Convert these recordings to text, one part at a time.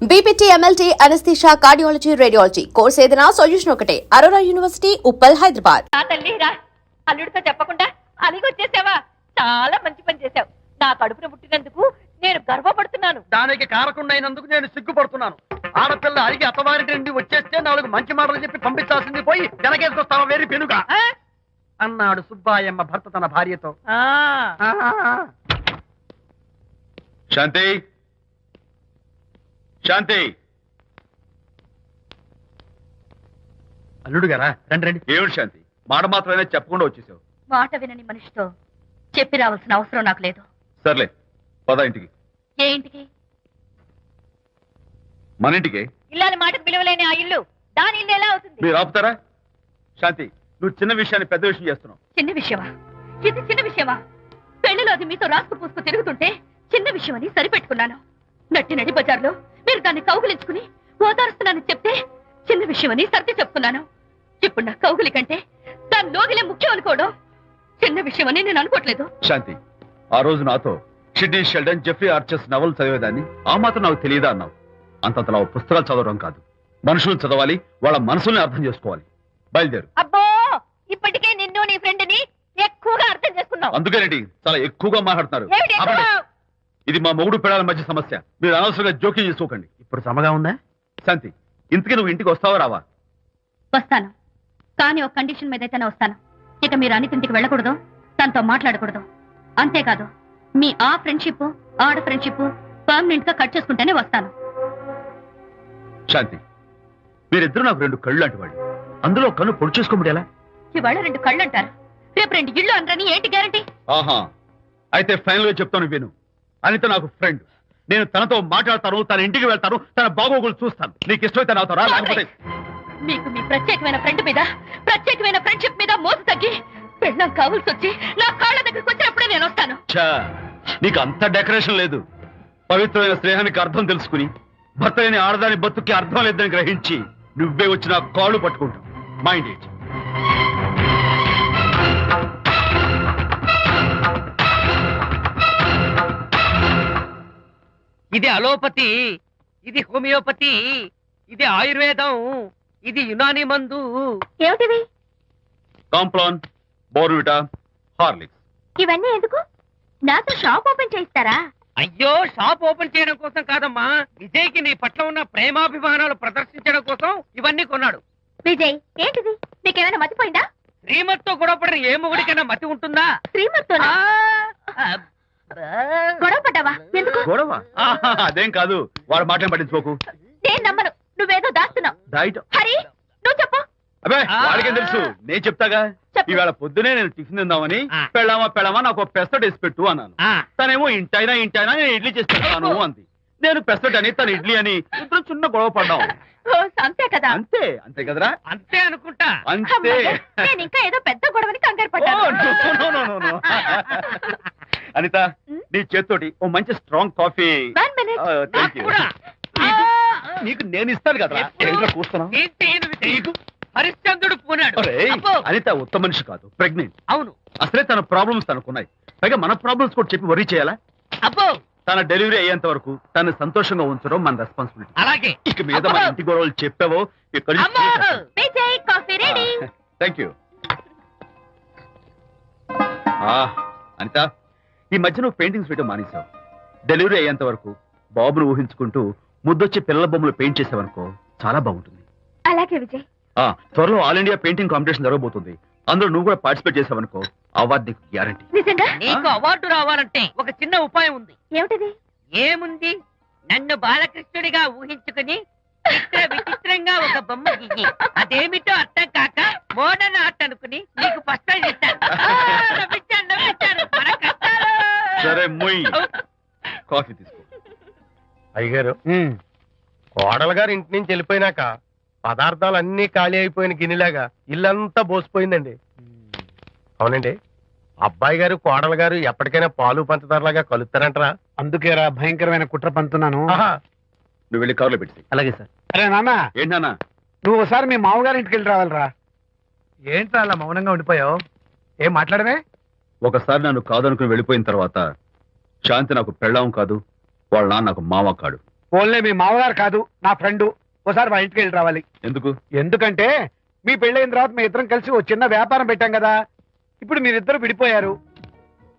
BPT MLT anaesthesia cardiology radiology course ఏదైనా solution ఒకటే Aurora university Uppal Hyderabad. నా తల్లి రా అల్లుడితో చెప్పకుండా అలిగొచ్చేసావా? చాలా మంచి పని చేశావు. నా కడుపున పుట్టినందుకు నేను గర్వపడుతున్నాను. దానికి కారకుండైనందుకు నేను సిగ్గుపడుతున్నాను. ఆడపిల్ల అడిగి అత్తవారింటి నుండి వచ్చేస్తే 4 మంచి మాటలు చెప్పి పంపించాల్సింది పోయి వెనకేసుకొస్తావా వేరు పెనుగా అన్నాడు సుబ్బాయమ్మ భర్త తన భార్యతో. శాంతి, శాంతి. అల్లుడు గారా, రండి రండి. ఏమిటి శాంతి, మాట మాత్రమే చెప్పకుండా వచ్చేసావు? మాట వినని మనిషితో చెప్పి రావాల్సిన అవసరం నాకు లేదు. సర్లే, పద ఇంటికి. ఏ ఇంటికి? మన ఇంటికి. ఇల్లాలి మాటకు విలువలేని ఆ ఇల్లు దాని ఇల్లు ఎలా అవుతుంది? మీరు ఆపుతారా? శాంతి, నువ్వు చిన్న విషయాన్ని పెద్ద విషయం చేస్తున్నావు. చిన్న విషయమా? ఇది చిన్న విషయమా? పెళ్లిలో అది మీతో రాసుకు పూసుకు తిరుగుతుంటే చిన్న విషయమని సరిపెట్టుకున్నాను. నడి బజార్లో మీరు దాన్ని కౌగులించుకుని ఓదారుస్తున్నానని చెప్తే చిన్న విషయమని సర్ది చెప్తున్నాను. ఇప్పుడు నా కౌగులి కంటే దాని లోగిలే ముఖ్యం అనుకోవడం చిన్న విషయమని నేను అనుకోవట్లేదు. శాంతి, ఆ రోజు నాతో షిడ్నీ షెల్డన్, జెఫ్రీ ఆర్చర్స్ నవలు చదివేదాన్ని ఆ మాత్రం నాకు తెలియదా అన్నావు. అంతంతలా పుస్తకాలు చదవడం కాదు, మనుషులు చదవాలి, వాళ్ళ మనసుల్ని అర్థం చేసుకోవాలి. బయలుదేరు. అబ్బో, ఇప్పటికే నిన్ను నీ ఫ్రెండ్ ని ఎక్కువగా అర్థం చేసుకున్నావు. అందుకేనండి చాలా ఎక్కువగా మాట్లాడుతున్నారు. ఏమిటి ఎక్కువ? ఇది మా మొగుడు పిల్లల మధ్య సమస్య, మీరు అనవసరంగా జోక్యం చేసుకోకండి. ఇప్పుడు సమగా ఉందా? శాంతి, ఇంతకీ నువ్వు ఇంటికి వస్తావా రావా? వస్తాను, కానీ ఒక కండిషన్ మీద అయితేనే వస్తాను. ఇక మీరు అనితింటికి వెళ్ళకూడదు, తనతో మాట్లాడకూడదు. అంతేకాదు, మీ ఆ ఫ్రెండ్షిప్ ఆడ ఫ్రెండ్షిప్ పర్మనెంట్ గా కట్ చేసుకుంటేనే వస్తాను. శాంతి, మీరిద్దరు నాకు 2 కళ్ళు లాంటి వాళ్ళు. అందులో కన్ను పొడి చేసుకోమంటే ఎలా? ఇవాళ 2 కళ్ళు అంటారు, రేపు 2 ఇళ్ళు అంటారని ఏంటి గ్యారంటీ? ఆహా, అయితే ఫైనల్ గా చెప్తాను విను. అనిత నాకు ఫ్రెండ్, నేను తనతో మాట్లాడతాను, తన ఇంటికి వెళ్తాను, తన బాగోగులు చూస్తాను. నీకు ఇష్టమైతే నాతో రా, లేకపోతే మీకు మీ ప్రత్యేకమైన ఫ్రెండ్ మీద ప్రత్యేకమైన ఫ్రెండ్షిప్ మీద మోసు తగ్గి పెళ్ళం కావాల్సి వచ్చి నా కాళ్ళ దగ్గరికి వచ్చినప్పుడే నేను వస్తాను. ఛా, నీకు అంత డెకరేషన్ లేదు. పవిత్రమైన స్నేహానికి అర్థం తెలుసుకుని భర్త లేని ఆడదాని బతుక్కి అర్థం లేదని గ్రహించి నువ్వే వచ్చి నా కాళ్ళు పట్టుకుంటావు. Mind it. ఇది అలోపతి, ఇది హోమియోపతి, ఇది ఆయుర్వేదం, ఇది యునాని మందు. ఏమిటివి? Complan, Bournvita, Horlicks. ఇవన్నీ ఎందుకు? నాతో షాప్ ఓపెన్ చేయిస్తారా? అయ్యో, షాప్ ఓపెన్ చేయడం కోసం కాదమ్మా, విజయ్కి నీ పట్ల ఉన్న ప్రేమాభిమానాలు ప్రదర్శించడం కోసం ఇవన్నీ కొన్నాడు. విజయ్, ఏంటిది? నీకేమైనా మతిపోయిందా? శ్రీమతితో గొడవపడిన ఏ మొగుడికైనా మతి ఉంటుందా? శ్రీమతితో గొడవ పడ్డావా? ఎందుకు? గొడవ? ఆహా, అదేం కాదు. వాడు మాటలు పట్టించుకోకు. నేను నమ్మను, నువ్వేదో దాస్తున్నావు. డైట్. హరి, నువ్వు చెప్పు. అబ్బే, వాడికేం తెలుసు, నేను చెప్తాగా. చెప్పు. ఇవాళ పొద్దునే నేను టిఫిన్ తిందామని పెళ్ళామా నాకు పెసరట్ వేసి పెట్టు అన్నాను. తనేమో ఇంటైనా నేను ఇడ్లీ చేసి పెడతాను అంది. నేను పెసరట్ అని, తను ఇడ్లీ అని, ఇద్దరు చిన్న గొడవ పడ్డాం. అంతే కదా? అంతే, అంతే కదరా? అంతే అనుకుంటా. అంతే. అమ్మయ్య, నేను ఇంకా ఏదో పెద్ద గొడవని కంగారు ఓ, పడ్డాను. no. అనిత, నీ చేత్తోటి ఓ మంచి strong coffee. 1 minute. Thank you. కూడా. నీకు నేను ఇస్తాను కదా. ఏంట్రా కూస్తున్నావు? ఏంటి ఈయన విజయ్? హరిశ్చంద్రుడు పూనాడు. ఒరేయ్, అబ్బో. అనిత ఉత్తమ మనిషి కాదు, ప్రెగ్నెంట్. అవును. అసలే తన ప్రాబ్లమ్స్ తనకున్నాయి, పైగా మన ప్రాబ్లమ్స్ కూడా చెప్పి వరీ చేయాలా? అబ్బో, తన డెలివరీ అయ్యేంత వరకు తను సంతోషంగా ఉంచడం మన రెస్పాన్సిబిలిటీ. అలాగే. ఇక మీద మన ఇంటి గొడవలు చెప్పావో ఇక్కడ. అమ్మో. Vijay, coffee ready. Thank you. Anita, ఈ మధ్య నువ్వు పెయింటింగ్స్ వేయడం మానేశావు. డెలివరీ అయ్యేంత వరకు బాబును ఊహించుకుంటూ ముద్దొచ్చి పిల్లల బొమ్మలు పెయింట్ చేసావనుకో, చాలా బాగుంటుంది. అలాగే విజయ్. త్వరలో ఆల్ ఇండియా పెయింటింగ్ కాంపిటీషన్ జరగబోతుంది. అందులో నువ్వు కూడా పార్టిసిపేట్ చేసావనుకో, అవార్డు నీకు గ్యారంటీ. నిజంగా? నీకు అవార్డు రావాలంటే ఒక చిన్న ఉపాయం ఉంది. ఏమిటిది? ఏముంది? నన్ను బాలకృష్ణుడిగా ఊహించుకుని విచిత్రంగా ఒక బొమ్మ గీయి. అదేమిటో అర్థం కాక మోడర్న్ ఆర్ట్ అనుకుని నీకు ఫస్ట్ ప్రైజ్ ఇస్తాను. నవ్వించాను. మన కష్టాలు. సరే, మొయ్. కాఫీ తీసుకో. అయ్యగారు, కోడలు గారు ఇంటి నుంచి వెళ్ళిపోయినాక పదార్థాలు అన్ని ఖాళీ అయిపోయిన గిన్నెలాగా ఇల్లంతా బోసిపోయిందండి. అవునండి, అబ్బాయి గారు కోడలు గారు ఎప్పటికైనా పాలు పంచదారలాగా కలుస్తారంటరా? అందుకేరా భయంకరమైన కుట్ర పంతున్నాను. నువ్వు వెళ్ళి కారులో పెట్టి. అలాగే సార్. అరే నాన్న, ఏంటన్నా? నువ్వు ఒకసారి మీ మామగారి ఇంటికి వెళ్ళి రావాలిరా. ఏంట్రా అలా మౌనంగా ఉండిపోయావు? ఏం మాట్లాడమే? ఒకసారి నన్ను కాదనుకుని వెళ్ళిపోయిన తర్వాత శాంతి నాకు పెళ్ళాం కాదు, వాళ్ళ నాన్న నాకు మామ కాడు. పోన్లే మీ మామగారు కాదు నా ఫ్రెండ్, ఒకసారి మా ఇంటికి వెళ్ళి రావాలి. ఎందుకు? ఎందుకంటే మీ పెళ్ళైన తర్వాత మీ ఇద్దరం కలిసి ఓ చిన్న వ్యాపారం పెట్టాం కదా. ఇప్పుడు మీరిద్దరు విడిపోయారు,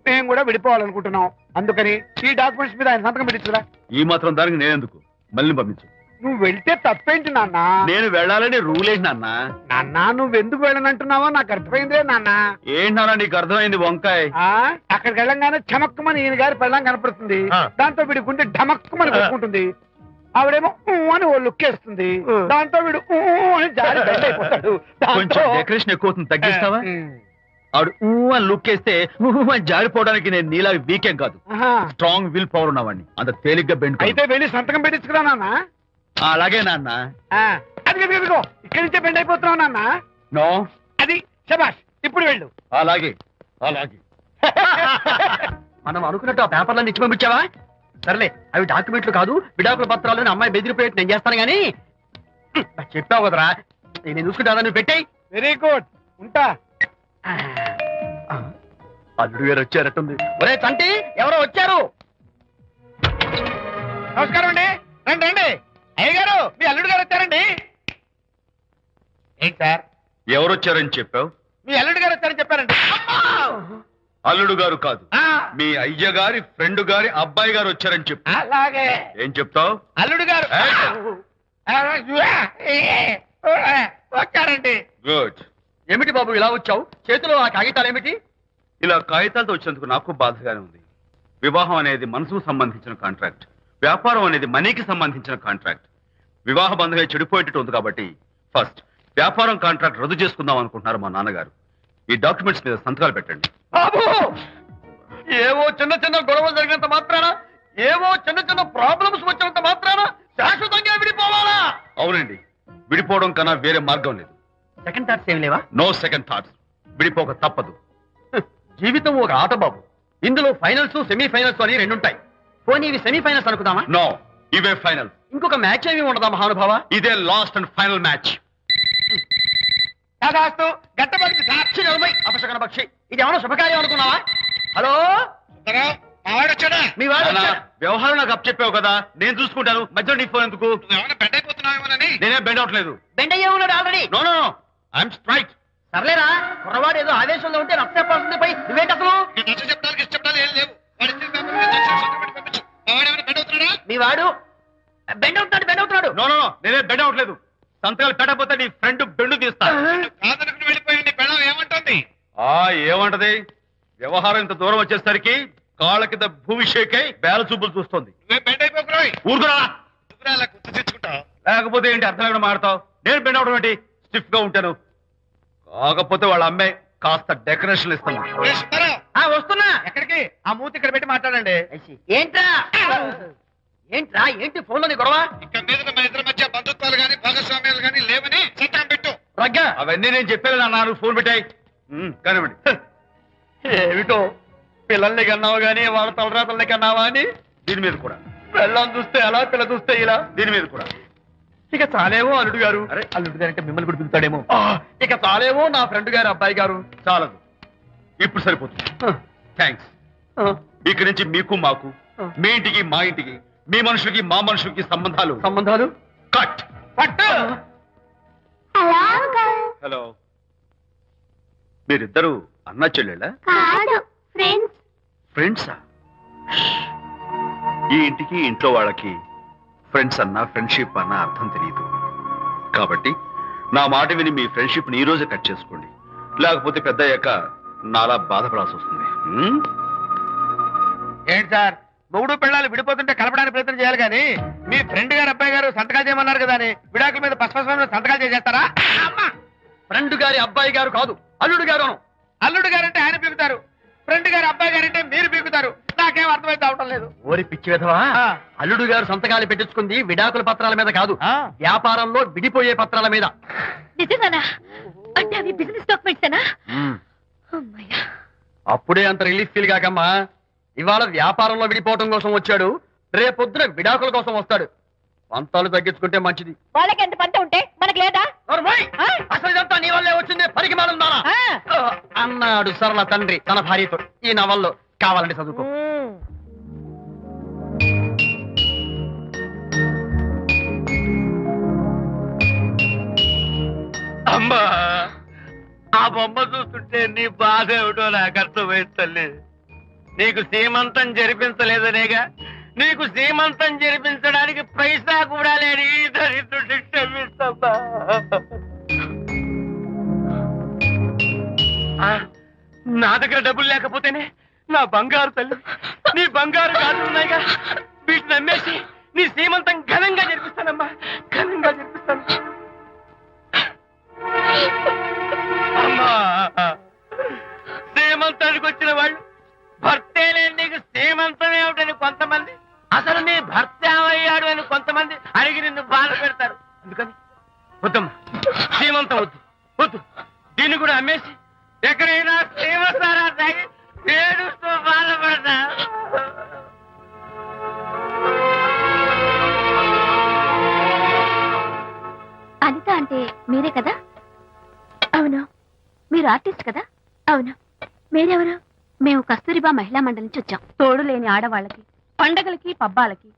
మేము కూడా విడిపోవాలనుకుంటున్నాం. అందుకని ఈ డాక్యుమెంట్స్ మీద ఆయన సంతకం పెట్టించురా. ఈ మాత్రం దానికి నేనెందుకు? మళ్ళీ పంపించు. నువ్వు వెళ్తే తప్పేంటి నాన్న? నేను వెళ్ళాలని రూల్ ఏంటి నాన్న? నాన్న నువ్వెందుకు వెళ్ళనంటున్నావో నాకు అర్థమైందే నాన్న. ఏంటన్నా నీకు అర్థమైంది వంకాయ్? అక్కడికి వెళ్ళంగానే చమక్కుమని ఈయన గారి పెళ్ళం కనపడుతుంది. దాంతో వీడి గుండె ఢమక్కుమని కొట్టుకుంటుంది. ఆవిడేమో అని ఓ లుక్ వేస్తుంది. దాంతో వీడు అని జారి బెండ్ అయిపోతాడు. కొంచెం డెకరేషన్ ఎక్కువ అవుతుంది, తగ్గిస్తావా? ఆవిడ అని లుక్ వేస్తే అని జారిపోవడానికి నేను నీలా వీకేం కాదు, స్ట్రాంగ్ విల్ పవర్ ఉన్నవాడిని. అంత తేలిగ్గా బెండ్ అయితే వెళ్ళి సంతకం పెట్టించుకురా నాన్న. అలాగే నాన్న. అది ఇదిగో ఇక్కడి నుంచే బెండ్ అయిపోతున్నావు నాన్న. నో, అది శబాష్, ఇప్పుడు వెళ్ళు. అలాగే అలాగే. మనం అనుకున్నట్టు ఆ పేపర్లను ఇచ్చి పంపించావా? సర్లే, అవి డాక్యుమెంట్లు కాదు, విడాకుల పత్రాలు. అమ్మాయి బెదిరిపోయేట్టు నేను చేస్తాను గానీ చెప్పావు కదరా, నేను చూసుకుంటా. నువ్వు పెట్టాయి. వెరీ గుడ్, ఉంటా. అల్లుడు గారు వచ్చారట్టుంది. ఒరే తంటి, ఎవరో వచ్చారు. నమస్కారం అండి. రండి రండి. అయ్య గారు, మీ అల్లుడు గారు వచ్చారండి. ఏంటి సార్ ఎవరొచ్చారని చెప్పావు? మీ అల్లుడు గారు వచ్చారని చెప్పారండి. అల్లుడు గారు కాదు, మీ అయ్య గారి ఫ్రెండ్ గారి అబ్బాయి గారు వచ్చారని చెప్పు. అలాగే. ఏం చెప్తావు? అల్లుడు గారు వచ్చారండి. గుడ్. ఏమిటి బాబు ఇలా వచ్చావు? చేతిలో ఆ కాగితాలు ఏమిటి? ఇలా కాగితాలతో వచ్చినందుకు నాకు బాధగానే ఉంది. వివాహం అనేది మనసుకు సంబంధించిన కాంట్రాక్ట్, వ్యాపారం అనేది మనీకి సంబంధించిన కాంట్రాక్ట్. వివాహ బంధంగా చెడిపోయేటట్టు ఉంది కాబట్టి ఫస్ట్ వ్యాపారం కాంట్రాక్ట్ రద్దు చేసుకుందాం అనుకుంటున్నారు మా నాన్నగారు. ఈ డాక్యుమెంట్స్ మీద సంతకాలు పెట్టండి. బాబు, ఏవో చిన్న చిన్న గొడవలు జరిగినంత మాత్రాన, ఏవో చిన్న చిన్న ప్రాబ్లమ్స్ వచ్చినంత మాత్రాన శాశ్వతంగా విడిపోవాలా? అవునండి, విడిపోవడం కన్నా వేరే మార్గం లేదు. సెకండ్ థాట్స్ ఏమి లేవా? No second thoughts. విడిపోక తప్పదు. జీవితం ఒక ఆట బాబు. ఇందులో ఫైనల్స్, సెమీఫైనల్స్ అని రెండుంటాయి. పోనీ ఇవి సెమీఫైనల్స్ అనుకుందామా? నో, ఇవే ఫైనల్. ఇంకొక మ్యాచ్ ఏమి ఉండదా మహానుభావ? ఇదే లాస్ట్ అండ్ ఫైనల్ మ్యాచ్. గట్టబడి సాక్షి నలభై అపశకన పక్షి. ఇది ఏమన్నా శుభకార్యం అనుకున్నావా? హలో, వచ్చాడా? మీ వాడు నాన్న, వచ్చాడా? వ్యవహారం నాకు అప్ చెప్పావు కదా, నేను చూసుకుంటాను. మధ్యలో నీ ఫోన్ ఎందుకు? బెడ్ అయిపోతున్నావేమోనని. నేనే బెండ్ అవట్లేదు. బెండ్ అయ్యే ఉన్నాడు already. No no no, I'm straight. సర్లేరా, కుర్రవాడు ఏదో ఆవేశంలో ఉంటే రక్త చెప్పాల్సింది పై నువ్వేంటి అసలు? చెప్పడానికి ఇష్టపడాలి ఏం లేవు. మీ వాడు బెండ్ అవుతున్నాడు, బెండ్ అవుతున్నాడు. నో నో నో, నేనే బెండ్ అవట్లేదు. సంతకాలు పెట్టకపోతే నీ ఫ్రెండ్ బెండు తీస్తా. వెళ్ళిపోయింది. పెళ్ళం ఏమంటుంది? ఏమంటది? వ్యవహారం ఇంత దూరం వచ్చేసరికి కాళ్ళ కింద భూమి షేక్ అయి బేల చూపులు చూస్తుంది. బెడ్ అయిపోకురాయి. ఊరుకురా. గుర్తు తెచ్చుకుంటావు. లేకపోతే ఏంటి అర్థం లేకుండా మాడతావు? నేను బెండ్ అవడం ఏంటి? స్టిఫ్ గా ఉంటాను. కాకపోతే వాళ్ళ అమ్మాయి కాస్త డెకరేషన్ ఇస్తాను. వస్తున్నా. ఎక్కడికి? ఆ మూతి ఇక్కడ పెట్టి మాట్లాడండి. ఏంట్రా ఏంట్రా ఏంటి ఫోన్ లోని గొడవ? ఇక్కడ మీద మన ఇద్దరి మధ్య బంధుత్వాలు గాని భాగస్వామ్యాలు గాని లేవని సంతకం పెట్టు. రగ్గా అవన్నీ నేను చెప్పాను అన్నారు. ఫోన్ పెట్టాయి కానివ్వండి. ఏమిటో పిల్లల్ని కన్నావు గానీ వాళ్ళ తలరాతల్ని కన్నావా అని. దీని మీద కూడా పిల్లల్ని చూస్తే అలా, పిల్ల చూస్తే ఇలా. దీని మీద కూడా ఇక చాలేమో అల్లుడు గారు. అరే, అల్లుడు గారు అంటే మిమ్మల్ని కూడా పిలుతాడేమో. ఇక చాలేమో నా ఫ్రెండ్ గారు అబ్బాయి గారు. చాలదు, ఇప్పుడు సరిపోతుంది. థ్యాంక్స్. ఇక్కడి నుంచి మీకు మాకు, మీ ఇంటికి మా ఇంటికి, మీ మనుషులకి మా మనుషులకి సంబంధాలు కట్. పట్టు. హలో, మీరిద్దరు అన్నా చెల్లెళ్ళా? ఫ్రెండ్సా? ఈ ఇంటికి ఇంట్లో వాళ్ళకి ఫ్రెండ్స్ అన్నా ఫ్రెండ్షిప్ అన్నా అర్థం తెలియదు. కాబట్టి నా మాట విని మీ ఫ్రెండ్షిప్ ని ఈ రోజే కట్ చేసుకోండి. లేకపోతే పెద్ద అయ్యాక నాలా బాధపడాల్సి వస్తుంది. ఏంటి సార్, మొగుడు పెళ్ళాలు విడిపోతుంటే కలపడానికి ప్రయత్నం చేయాలి కానీ మీ ఫ్రెండ్ గారు అబ్బాయి గారు సంతకాలు చేయమన్నారు కదా అని విడాకుల మీద పసుపస్వామి సంతకాలు చేసేస్తారా? ఫ్రెండ్ గారి అబ్బాయి గారు కాదు, అల్లుడు గారు. అల్లుడు గారంటే ఆయన పీకుతారు, ఫ్రెండ్ గారు అబ్బాయి గారంటే మీరు పీకుతారు. నాకేం అర్థమైతే అవటం లేదు. ఓరి పిచ్చి విధవా, అల్లుడు గారు సంతకాలు పెట్టించుకుంది విడాకుల పత్రాల మీద కాదు, వ్యాపారంలో విడిపోయే పత్రాల మీద. నిజంగానా? అంటే అవి బిజినెస్ డాక్యుమెంట్సేనా? అమ్మయ్యా, అప్పుడే అంత రిలీఫ్ ఫీల్ కాకమ్మా. ఇవాళ వ్యాపారంలో విడిపోవటం కోసం వచ్చాడు, రేపొద్దున విడాకుల కోసం వస్తాడు. పంతాలు తగ్గించుకుంటే మంచిది. వాళ్ళకి ఎంత పంట ఉంటే మనకి లేదా? అసలు ఇదంతా నీ వల్లే వచ్చింది, పరికి మాలుందానా అన్నాడు సరళ తండ్రి తన భార్యతో. ఈ నవల్లో కావాలంటే చదువుకో. అమ్మా ఆ బొమ్మ చూస్తుంటే నీ బాధ ఏమిటో నాకు అర్థమైంది తల్లి. నీకు సీమంతం జరిపించలేదనేగా, నీకు సీమంతం జరిపించడానికి పైసా కూడా లేని ఈ దరిద్రుడిని క్షమిస్తమ్మా. నా దగ్గర డబ్బులు లేకపోతేనే నా బంగారు తల్లి, నీ బంగారు గాజులు ఉన్నాయిగా, వీటిని అమ్మేసి నీ సీమంతం ఘనంగా జరిపిస్తానమ్మా, ఘనంగా జరిపిస్తాను. అమ్మా సీమంతానికి వచ్చిన వాళ్ళు భర్తే లేని నీకు సీమంతం ఏమిటని కొంతమంది, అసలు నీ భర్త ఏమయ్యాడు అని కొంతమంది అడిగి నిన్ను బాధ పెడతారు. అందుకని వద్దమ్మా, సీమంతం వద్దు వద్దు, దీన్ని కూడా అమ్మేసి ఎక్కడైనా సీమసారా తాగి ఏడుస్తూ బాధపడతా. అనిత అంటే మీరే కదా? అవును. మీరు ఆర్టిస్ట్ కదా? అవును. మీరెవరు? మేము కస్తూరిబా మహిళా మండలి నుంచి వచ్చాం. తోడు లేని ఆడవాళ్ళకి, పండగలకి, పబ్బాలకి,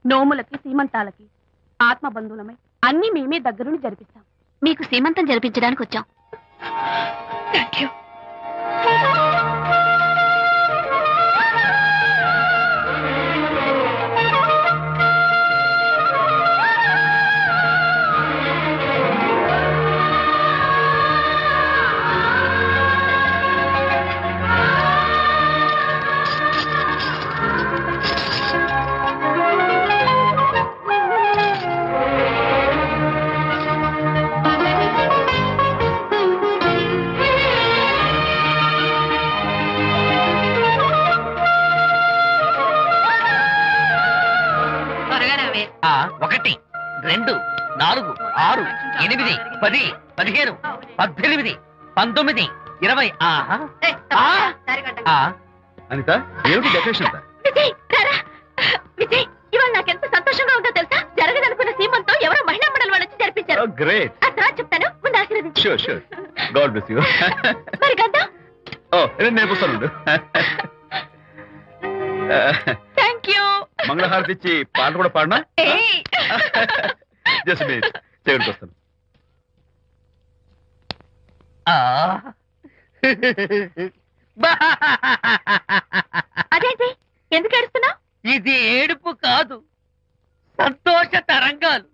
నోములకి, సీమంతాలకి ఆత్మ బంధువులమై అన్ని మేమే దగ్గరుండి జరిపిస్తాం. మీకు సీమంతం జరిపించడానికి వచ్చాం. Thank you. ఆ 1 2 4 6 8 10 15 18 19 20. అనిత ఏమిటి డెకరేషన్ అంతా? విజయ్ రారా. విజయ్, ఇవాళ నాకెంత సంతోషంగా ఉందో తెలుసా? జరగదనుకున్న సీమంతో ఎవరో మహిళా మండలి వాళ్ళు వచ్చి జరిపించారు. గ్రేట్. ఆ తర్వాత చెప్తాను, ముందు ఆశీర్వదించు. Sure sure, God bless you. మరి గంధం? ఓ నేను వస్తాను. Thank you. మంగళహారతి ఇచ్చి పాట కూడా పాడనా? ఏయ్. జస్ట్ మినిట్, చేయడానికి వస్తాను. అదేంటి, ఎందుకు ఏడుస్తున్నావు? ఇది ఏడుపు కాదు, సంతోష తరంగాలు.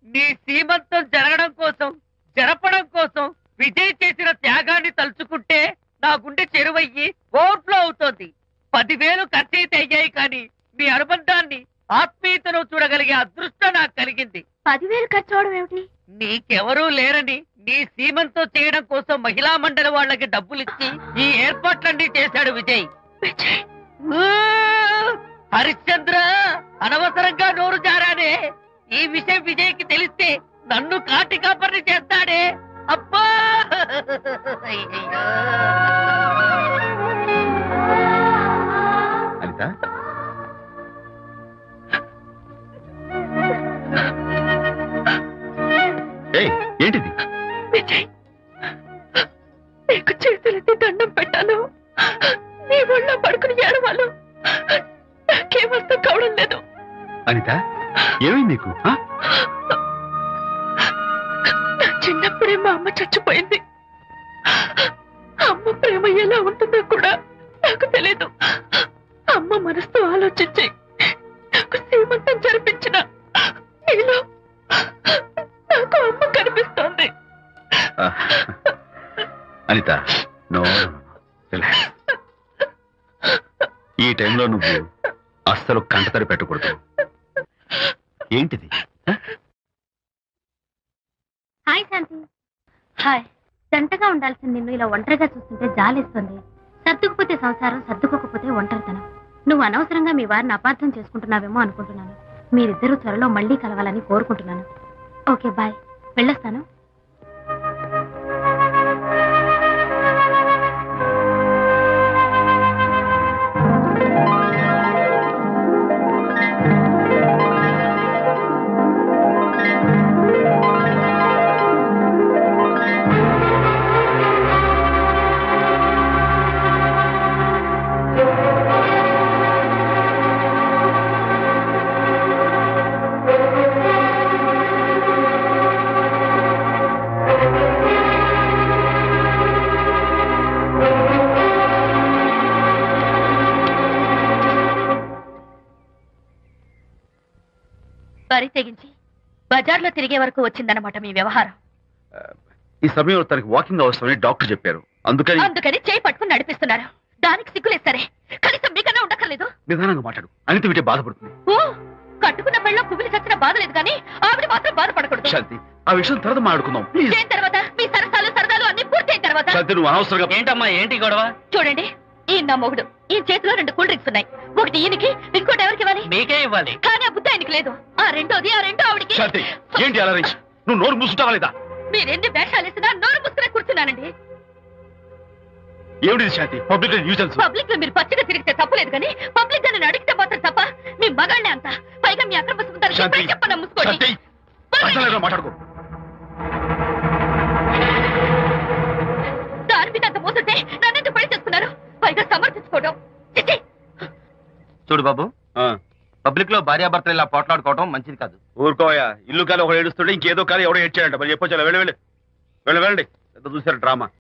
నీ సీమంతం జరగడం కోసం, జరపడం కోసం విజయ్ చేసిన త్యాగాన్ని తలుచుకుంటే నా గుండె చెరువయ్యి ఓవర్ఫ్లో అవుతోంది. 10,000 ఖర్చయితే అయ్యాయి, కానీ మీ అనుబంధాన్ని, ఆత్మీయతను చూడగలిగే అదృష్టం నాకు కలిగింది. 10,000 ఖర్చు అవడం ఏమిటి? నీకెవరూ లేరని నీ సీమంతం చేయడం కోసం మహిళా మండలి వాళ్ళకి డబ్బులిచ్చి ఈ ఏర్పాట్లన్నీ చేశాడు విజయ్. హరిశ్చంద్ర, అనవసరంగా నోరు జారానే. ఈ విషయం విజయ్కి తెలిస్తే నన్ను కాటి కాపర్ని చేస్తాడే. అబ్బా! అనిత, ఏంటిది? విజయ్, నీకు చేతులెత్తి దండం పెట్టాను. నీ ఒళ్ళో పడుకుని ఏడవాళ్ళు నాకేమర్థం కావడం లేదు. అనిత, ఏమైంది నీకు? నా చిన్నప్పుడే మా అమ్మ చచ్చిపోయింది. అమ్మ ప్రేమ ఎలా ఉంటుందో కూడా నాకు తెలీదు. అమ్మ మనసుతో ఆలోచించి నాకు సీమంతం జరిపించిన నీలో నాకు అమ్మ కనిపిస్తోంది. అనిత, నో, ఈ టైంలో నువ్వు అస్సలు కంటతడి పెట్టకూడదు. ఏంటిది? హాయ్ శాంతి. హాయ్. జంటగా ఉండాల్సిన నిన్ను ఇలా ఒంటరిగా చూస్తుంటే జాలేస్తుంది. సర్దుకుపోతే సంసారం, సర్దుకోకపోతే ఒంటరితనం. నువ్వు అనవసరంగా మీ వారిని అపార్థం చేసుకుంటున్నావేమో అనుకుంటున్నాను. మీరిద్దరూ త్వరలో మళ్ళీ కలవాలని కోరుకుంటున్నాను. Okay, bye. వెళ్ళొస్తాను. బరి తెగించి బజార్లో తిరిగే వరకు వచ్చిందన్నమాట మీ వ్యవహారం. ఈ సమయంలో తనకి వాకింగ్ అవసరమని డాక్టర్ చెప్పారు. అందుకని చేయి పట్టుకుని నడిపిస్తున్నారు. దానికి సిగ్గులేదు సరే, కనీసం మీకన్నా ఉండక్కర్లేదు. నిదానంగా మాట్లాడు, అనిత వింటే బాధపడుతుంది. ఓ, కట్టుకున్న పెళ్ళలో కుమిలి చచ్చిన బాధ లేదు కానీ ఆవిడ మాత్రం బాధపడకూడదు. శాంతి, ఆ విషయం తర్వాత మాట్లాడుకుందాం ప్లీజ్. దేని తర్వాత? మీ సరసాలు సరదాలు అన్ని పూర్తయిన తర్వాత. శాంతి, నువ్వు అనవసరంగా ఏంటమ్మా ఏంటి గొడవ? చూడండి, ఈయన నా మొగుడు. ఈ చేతిలో 2 కూల్ డ్రింక్స్ ఉన్నాయి. ఒకటి ఈయనకి, ఇంకోటి ఎవరికి ఇవ్వాలి? మీకే ఇవ్వాలి. కానీ ఆ బుద్ధి ఆయనకి లేదు. ఆ రెండో ఆవిడకి. శాంతి, ఏంటి అలా నువ్వు నోరు మూసుకుంటావా లేదా? మీరెన్ని వేషాలు వేసినా నోరు పుస్తకం కూర్చున్నానండి. ఏమిటి శాంతి? Public nuisance. పబ్లిక్ లో మీరు పచ్చిగా తిరిగితే తప్పలేదు కానీ పబ్లిక్ గా నన్ను అడిగితే మాత్రం తప్ప. మీ మగాళ్ళే అంత, పైగా మీ అక్రమ శాంతి, చెప్పన్నా ముసుకోండి. శాంతి, అర్థంలేదురా, మాట్లాడుకో. దాని మీద అంత మోసంటే నన్నెందుకు పెళ్లి చేసుకున్నారు? పైగా సమర్థించుకోవడం. చిచ్చి! చూడు బాబు, ఆ, పబ్లిక్ లో భార్యాభర్తలు ఇలా పోట్లాడుకోవడం మంచిది కాదు. ఊరుకోయా. ఇల్లు కాలి ఒకడు ఏడుస్తుంటే ఇంకేదో కాలి ఎవడో ఏడ్చాడంట. మరి చెప్పొచ్చు, వెళ్ళండి పెద్ద చూసారు డ్రామా.